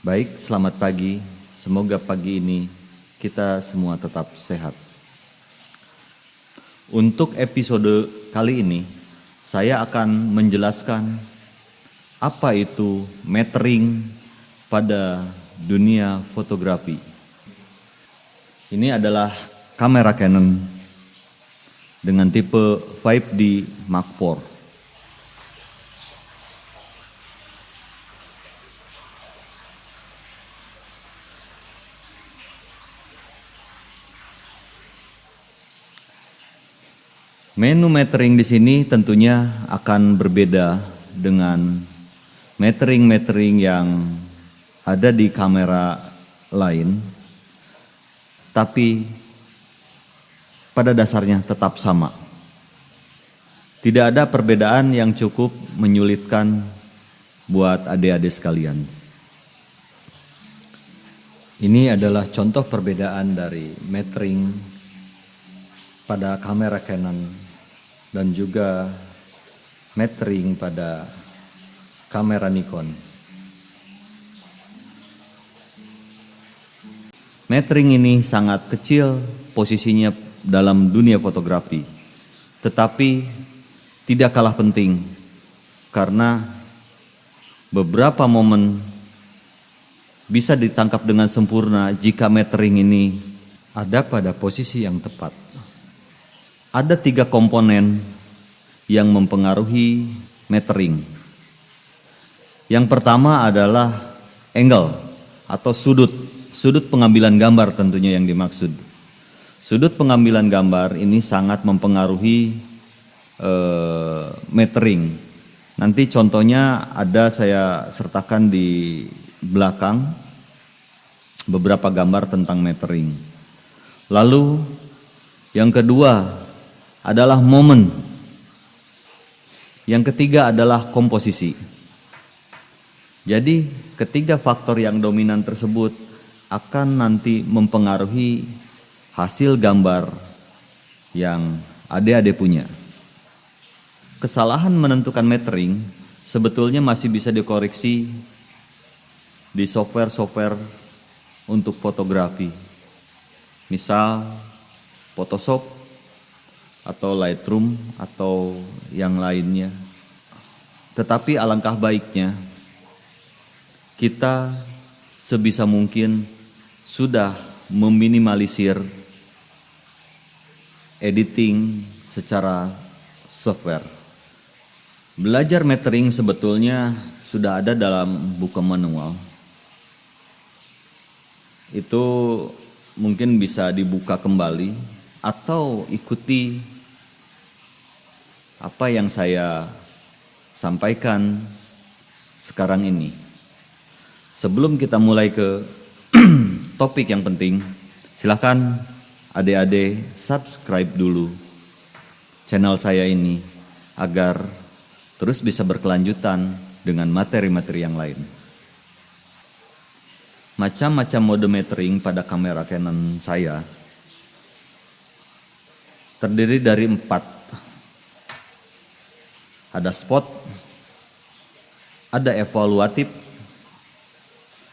Baik, selamat pagi. Semoga pagi ini kita semua tetap sehat. Untuk episode kali ini, saya akan menjelaskan apa itu metering pada dunia fotografi. Ini adalah kamera Canon dengan tipe 5D Mark IV. Menu metering di sini tentunya akan berbeda dengan metering yang ada di kamera lain, tapi pada dasarnya tetap sama. Tidak ada perbedaan yang cukup menyulitkan buat adik-adik sekalian. Ini adalah contoh perbedaan dari metering pada kamera Canon dan juga metering pada kamera Nikon. Metering ini sangat kecil posisinya dalam dunia fotografi, tetapi tidak kalah penting karena beberapa momen bisa ditangkap dengan sempurna jika metering ini ada pada posisi yang tepat. Ada 3 komponen yang mempengaruhi metering. Yang pertama adalah angle atau sudut pengambilan gambar tentunya yang dimaksud. Sudut pengambilan gambar ini sangat mempengaruhi metering. Nanti contohnya ada saya sertakan di belakang beberapa gambar tentang metering. Lalu yang kedua adalah momen. Yang ketiga adalah komposisi. Jadi ketiga faktor yang dominan tersebut akan nanti mempengaruhi hasil gambar yang adik-adik punya. Kesalahan menentukan metering sebetulnya masih bisa dikoreksi di software-software untuk fotografi. Misal Photoshop atau Lightroom atau yang lainnya. Tetapi alangkah baiknya kita sebisa mungkin sudah meminimalisir editing secara software. Belajar metering sebetulnya sudah ada dalam buku manual. Itu mungkin bisa dibuka kembali atau ikuti apa yang saya sampaikan sekarang ini. Sebelum kita mulai ke topik yang penting, silakan adik-adik subscribe dulu channel saya ini agar terus bisa berkelanjutan dengan materi-materi yang lain. Macam-macam mode metering pada kamera Canon saya terdiri dari 4. Ada spot, ada evaluatif,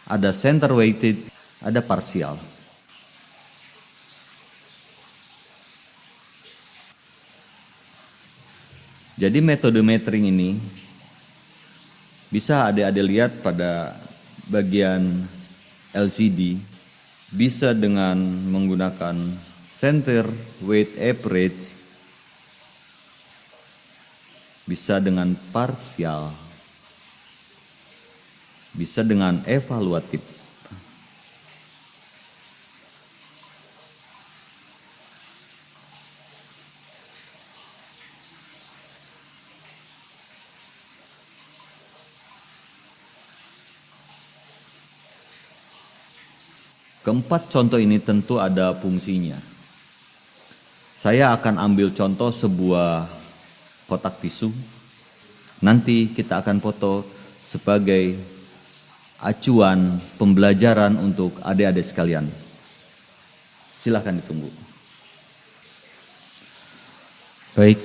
ada center weighted, ada parsial. Jadi metode metering ini bisa adik-adik lihat pada bagian LCD, bisa dengan menggunakan center weight average, bisa dengan parsial, bisa dengan evaluatif. Keempat contoh ini tentu ada fungsinya. Saya akan ambil contoh sebuah kotak tisu. Nanti kita akan foto sebagai acuan pembelajaran untuk adik-adik sekalian. Silakan ditunggu. Baik,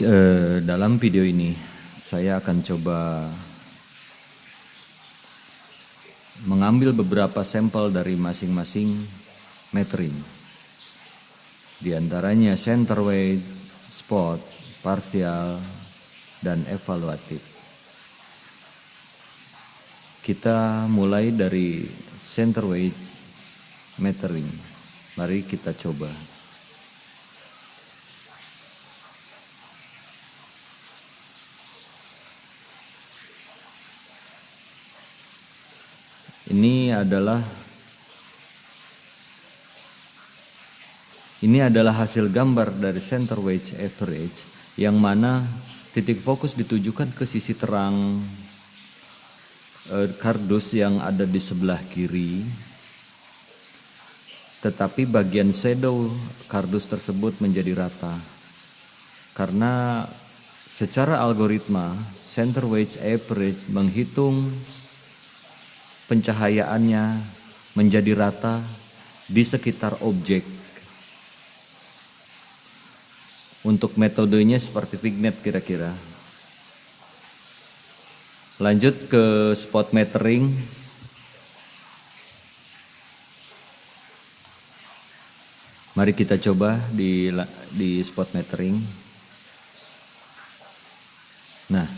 dalam video ini saya akan coba mengambil beberapa sampel dari masing-masing metering. Di antaranya center weight, spot, parsial, dan evaluatif. Kita mulai dari center weight metering. Mari kita coba. Ini adalah hasil gambar dari center weight average, yang mana titik fokus ditujukan ke sisi terang kardus yang ada di sebelah kiri, tetapi bagian shadow kardus tersebut menjadi rata. Karena secara algoritma center weight average menghitung pencahayaannya menjadi rata di sekitar objek. Untuk metodenya seperti vignette kira-kira. Lanjut ke spot metering. Mari kita coba di spot metering. Nah,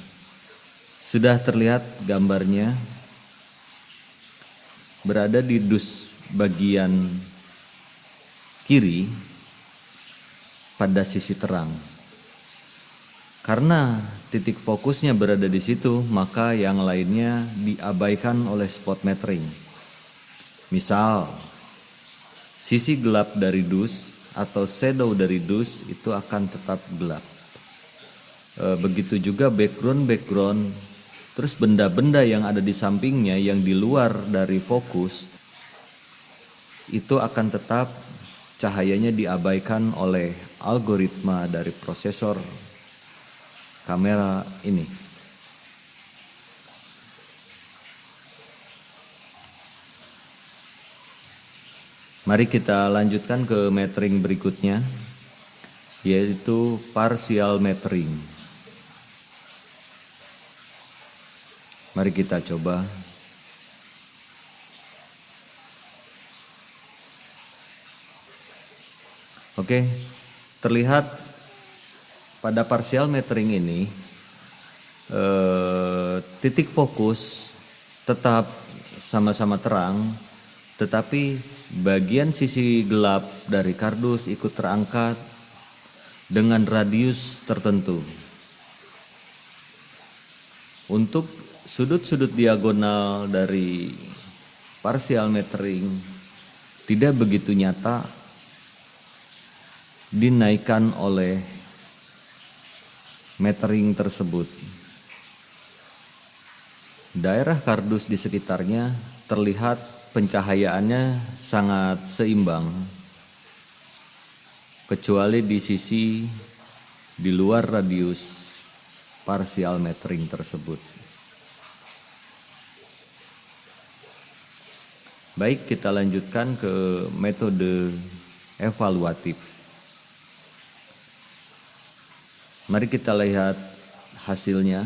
sudah terlihat gambarnya berada di dus bagian kiri pada sisi terang. Karena titik fokusnya berada di situ, maka yang lainnya diabaikan oleh spot metering. Misal, sisi gelap dari dus atau shadow dari dus itu akan tetap gelap. Begitu juga background, terus benda-benda yang ada di sampingnya yang di luar dari fokus, itu akan tetap cahayanya diabaikan oleh algoritma dari prosesor kamera ini. Mari kita lanjutkan ke metering berikutnya, yaitu partial metering. Mari kita coba. Oke, terlihat pada partial metering ini titik fokus tetap sama-sama terang, tetapi bagian sisi gelap dari kardus ikut terangkat dengan radius tertentu. Untuk sudut-sudut diagonal dari partial metering tidak begitu nyata dinaikkan oleh metering tersebut. Daerah kardus di sekitarnya terlihat pencahayaannya sangat seimbang, kecuali di sisi di luar radius partial metering tersebut. Baik, kita lanjutkan ke metode evaluatif. Mari kita lihat hasilnya.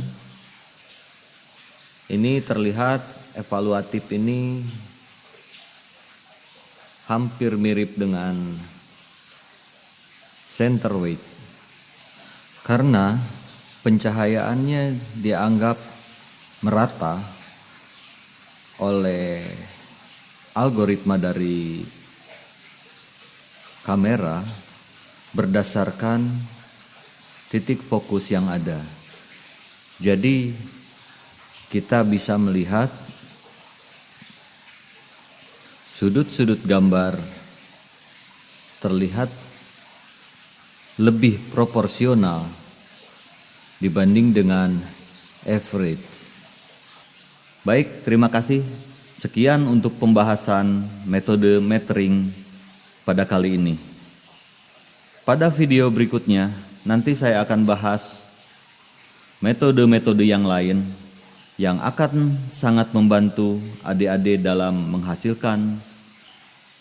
Ini terlihat evaluatif ini hampir mirip dengan center weight. Karena pencahayaannya dianggap merata oleh algoritma dari kamera berdasarkan titik fokus yang ada. Jadi kita bisa melihat sudut-sudut gambar terlihat lebih proporsional dibanding dengan average. Baik, terima kasih. Sekian untuk pembahasan metode metering pada kali ini. Pada video berikutnya nanti saya akan bahas metode-metode yang lain yang akan sangat membantu adik-adik dalam menghasilkan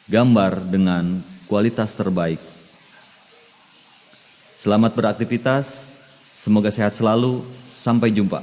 gambar dengan kualitas terbaik. Selamat beraktivitas, semoga sehat selalu, sampai jumpa.